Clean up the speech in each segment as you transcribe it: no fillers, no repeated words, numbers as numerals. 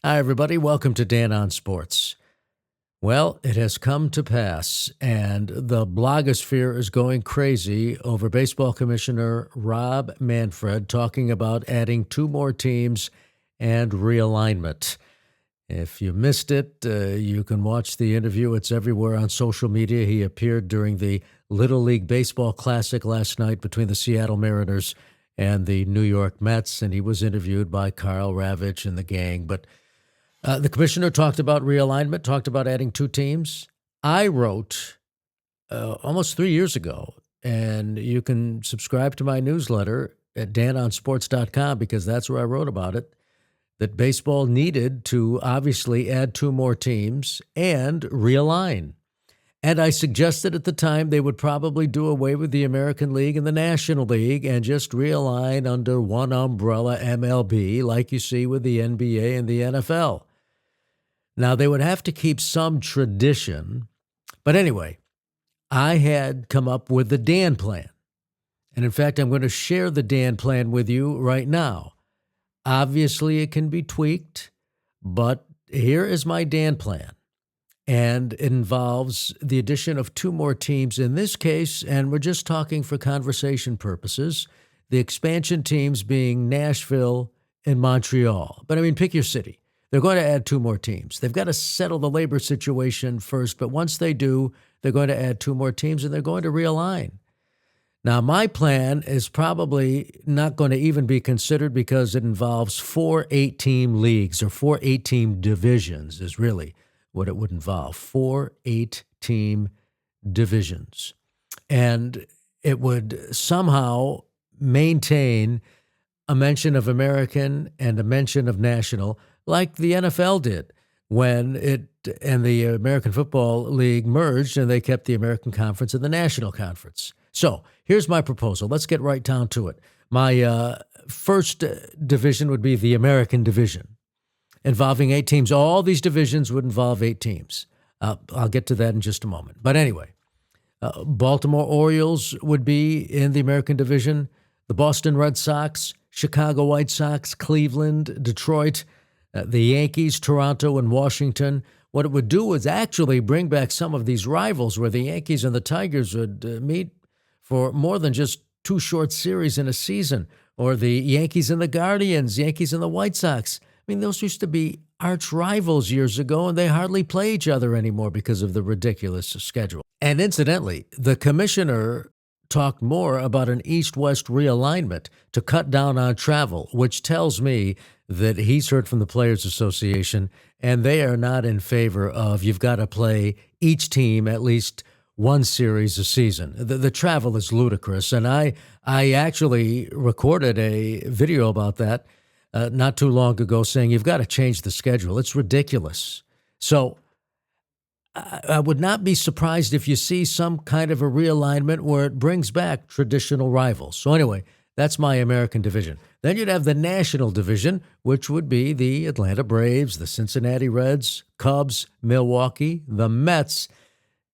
Hi, everybody. Welcome to Dan on Sports. Well, it has come to pass, and the blogosphere is going crazy over Baseball Commissioner Rob Manfred talking about adding two more teams and realignment. If you missed it, you can watch the interview. It's everywhere on social media. He appeared during the Little League Baseball Classic last night between the Seattle Mariners and the New York Mets, and he was interviewed by Carl Ravitch and the gang. But the commissioner talked about realignment, talked about adding two teams. I wrote almost 3 years ago, and you can subscribe to my newsletter at danonsports.com because that's where I wrote about it, that baseball needed to obviously add two more teams and realign. And I suggested at the time they would probably do away with the American League and the National League and just realign under one umbrella, MLB, like you see with the NBA and the NFL. Now, they would have to keep some tradition. But anyway, I had come up with the Dan plan. And in fact, I'm going to share the Dan plan with you right now. Obviously, it can be tweaked, but here is my Dan plan. And it involves the addition of two more teams in this case, and we're just talking for conversation purposes, the expansion teams being Nashville and Montreal. But I mean, pick your city. They're going to add two more teams. They've got to settle the labor situation first, but once they do, they're going to add two more teams and they're going to realign. Now, my plan is probably not going to even be considered because it involves 4 8-team leagues or 4 8-team divisions is really what it would involve. 4 8-team divisions. And it would somehow maintain a mention of American and a mention of national, like the NFL did when it and the American Football League merged and they kept the American Conference and the National Conference. So here's my proposal. Let's get right down to it. My first division would be the American Division, involving 8 teams. All these divisions would involve 8 teams. I'll get to that in just a moment. But anyway, Baltimore Orioles would be in the American Division, the Boston Red Sox, Chicago White Sox, Cleveland, Detroit, the Yankees, Toronto, and Washington. What it would do is actually bring back some of these rivals where the Yankees and the Tigers would meet for more than just 2 short series in a season, or the Yankees and the Guardians, Yankees and the White Sox. I mean, those used to be arch rivals years ago, and they hardly play each other anymore because of the ridiculous schedule. And incidentally, the commissioner talked more about an East-West realignment to cut down on travel, which tells me that he's heard from the Players Association, and they are not in favor of you've got to play each team at least one series a season. The travel is ludicrous, and I actually recorded a video about that not too long ago saying you've got to change the schedule. It's ridiculous. So I would not be surprised if you see some kind of a realignment where it brings back traditional rivals. So anyway, that's my American division. Then you'd have the National Division, which would be the Atlanta Braves, the Cincinnati Reds, Cubs, Milwaukee, the Mets.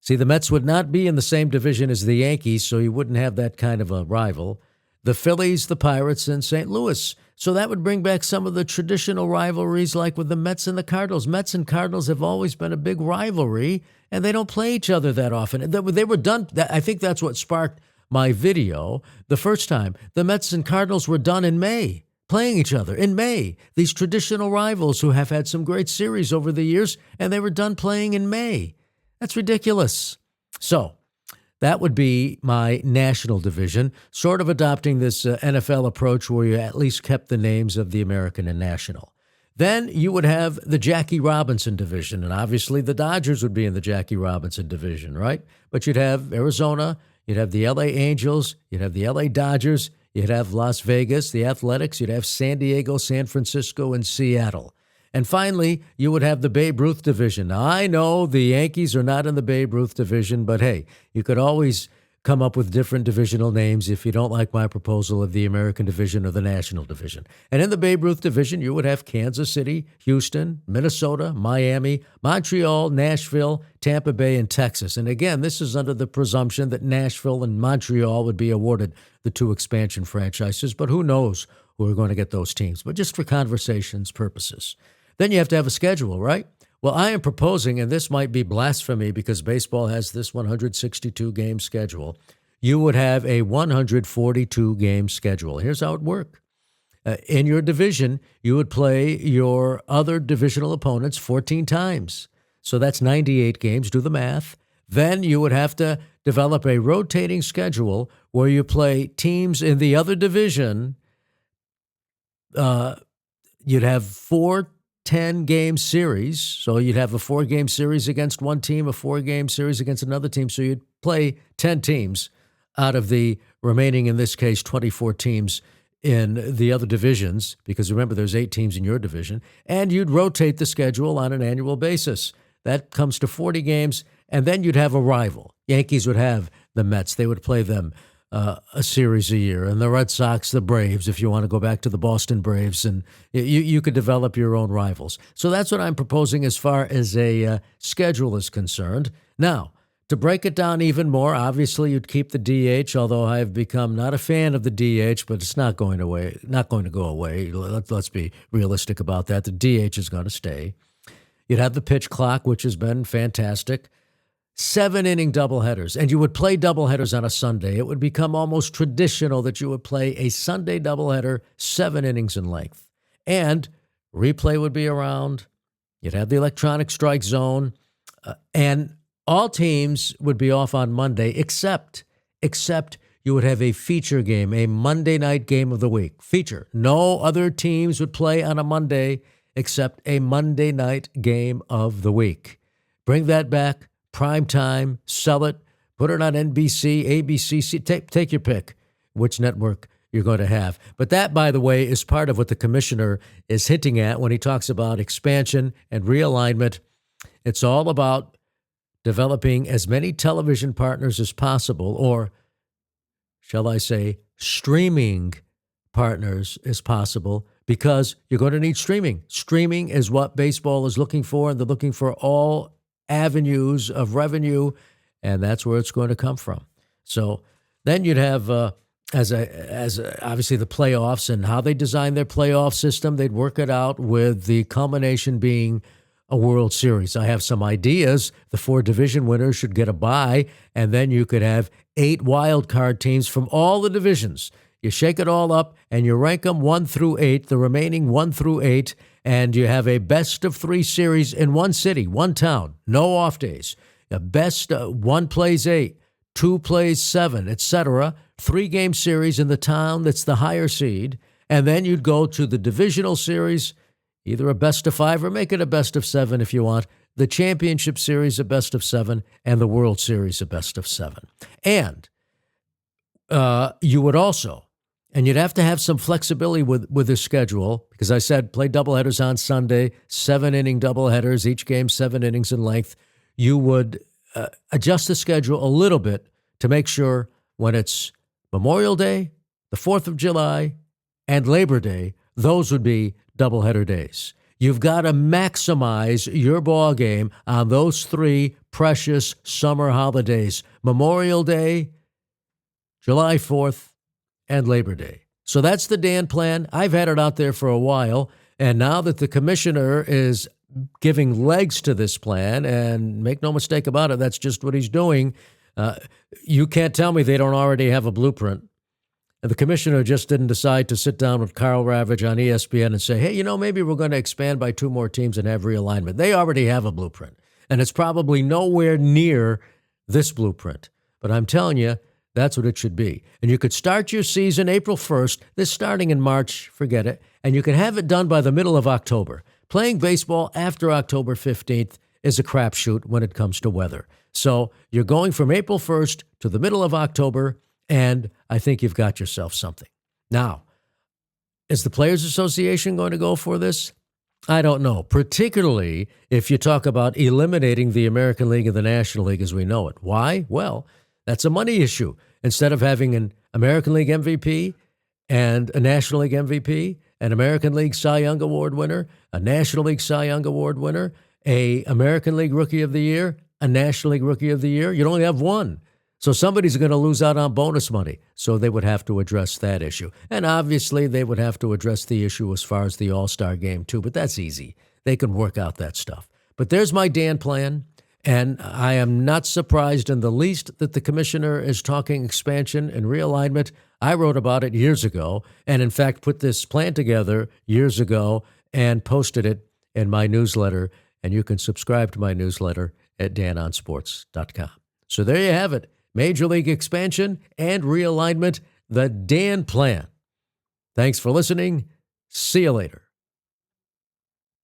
See, the Mets would not be in the same division as the Yankees, so you wouldn't have that kind of a rival. The Phillies, the Pirates, and St. Louis. So that would bring back some of the traditional rivalries like with the Mets and the Cardinals. Mets and Cardinals have always been a big rivalry, and they don't play each other that often. They were done. I think that's what sparked my video the first time. The Mets and Cardinals were done in May, playing each other in May. These traditional rivals who have had some great series over the years, and they were done playing in May. That's ridiculous. So that would be my national division, sort of adopting this NFL approach where you at least kept the names of the American and national. Then you would have the Jackie Robinson division, and obviously the Dodgers would be in the Jackie Robinson division, right? But you'd have Arizona, you'd have the LA Angels, you'd have the LA Dodgers, you'd have Las Vegas, the Athletics, you'd have San Diego, San Francisco, and Seattle. And finally, you would have the Babe Ruth division. Now, I know the Yankees are not in the Babe Ruth division, but hey, you could always come up with different divisional names if you don't like my proposal of the American division or the National division. And in the Babe Ruth division, you would have Kansas City, Houston, Minnesota, Miami, Montreal, Nashville, Tampa Bay, and Texas. And again, this is under the presumption that Nashville and Montreal would be awarded the 2 expansion franchises, but who knows who are going to get those teams. But just for conversation's purposes. Then you have to have a schedule, right? Well, I am proposing, and this might be blasphemy because baseball has this 162-game schedule. You would have a 142-game schedule. Here's how it works. In your division, you would play your other divisional opponents 14 times. So that's 98 games. Do the math. Then you would have to develop a rotating schedule where you play teams in the other division. You'd have 4 10-game series. So you'd have a 4-game series against one team, a 4-game series against another team. So you'd play 10 teams out of the remaining, in this case, 24 teams in the other divisions, because remember, there's 8 teams in your division, and you'd rotate the schedule on an annual basis. That comes to 40 games, and then you'd have a rival. Yankees would have the Mets. They would play them a series a year, and the Red Sox, the Braves, if you want to go back to the Boston Braves, and you could develop your own rivals. So that's what I'm proposing as far as a schedule is concerned. Now, to break it down even more, obviously you'd keep the DH, although I have become not a fan of the DH, but it's not going to go away. Let's be realistic about that. The DH is going to stay. You'd have the pitch clock, which has been fantastic. 7-inning doubleheaders, and you would play doubleheaders on a Sunday. It would become almost traditional that you would play a Sunday doubleheader, 7 innings in length. And replay would be around. You'd have the electronic strike zone, and all teams would be off on Monday, except you would have a feature game, a Monday night game of the week. Feature. No other teams would play on a Monday except a Monday night game of the week. Bring that back. Prime time, sell it, put it on NBC, ABC, take your pick which network you're going to have. But that, by the way, is part of what the commissioner is hinting at when he talks about expansion and realignment. It's all about developing as many television partners as possible, or shall I say streaming partners as possible, because you're going to need streaming. Streaming is what baseball is looking for, and they're looking for all avenues of revenue, and that's where it's going to come from. So then you'd have, as obviously the playoffs and how they design their playoff system, they'd work it out with the culmination being a World Series. I have some ideas. The 4 division winners should get a bye, and then you could have 8 wild card teams from all the divisions. You shake it all up, and you rank them 1 through 8, the remaining 1 through 8, and you have a best-of-3 series in one city, one town, no off days. A best 1 plays 8, 2 plays 7, etc. 3-game series in the town that's the higher seed, and then you'd go to the divisional series, either a best-of-5 or make it a best-of-7 if you want, the championship series a best-of-7, and the World Series a best-of-7. And you would also, and you'd have to have some flexibility with the schedule, because I said play doubleheaders on Sunday, 7-inning doubleheaders, each game 7 innings in length. You would adjust the schedule a little bit to make sure when it's Memorial Day, the 4th of July, and Labor Day, those would be doubleheader days. You've got to maximize your ball game on those 3 precious summer holidays: Memorial Day, July 4th, and Labor Day. So that's the Dan plan. I've had it out there for a while, and now that the commissioner is giving legs to this plan, and make no mistake about it, that's just what he's doing. You can't tell me they don't already have a blueprint. And the commissioner just didn't decide to sit down with Carl Ravage on ESPN and say, hey, maybe we're going to expand by 2 more teams and have realignment. They already have a blueprint, and it's probably nowhere near this blueprint. But I'm telling you, that's what it should be. And you could start your season April 1st, this starting in March, forget it, and you can have it done by the middle of October. Playing baseball after October 15th is a crapshoot when it comes to weather. So you're going from April 1st to the middle of October, and I think you've got yourself something. Now, is the Players Association going to go for this? I don't know, particularly if you talk about eliminating the American League and the National League as we know it. Why? Well, that's a money issue. Instead of having an American League MVP and a National League MVP, an American League Cy Young Award winner, a National League Cy Young Award winner, a American League Rookie of the Year, a National League Rookie of the Year, you'd only have one. So somebody's going to lose out on bonus money. So they would have to address that issue. And obviously they would have to address the issue as far as the All-Star game too, but that's easy. they can work out that stuff. But there's my Dan plan, and I am not surprised in the least that the commissioner is talking expansion and realignment. I wrote about it years ago, and in fact put this plan together years ago and posted it in my newsletter, and you can subscribe to my newsletter at danonsports.com. So there you have it. Major League expansion and realignment, the Dan plan. Thanks for listening. See you later.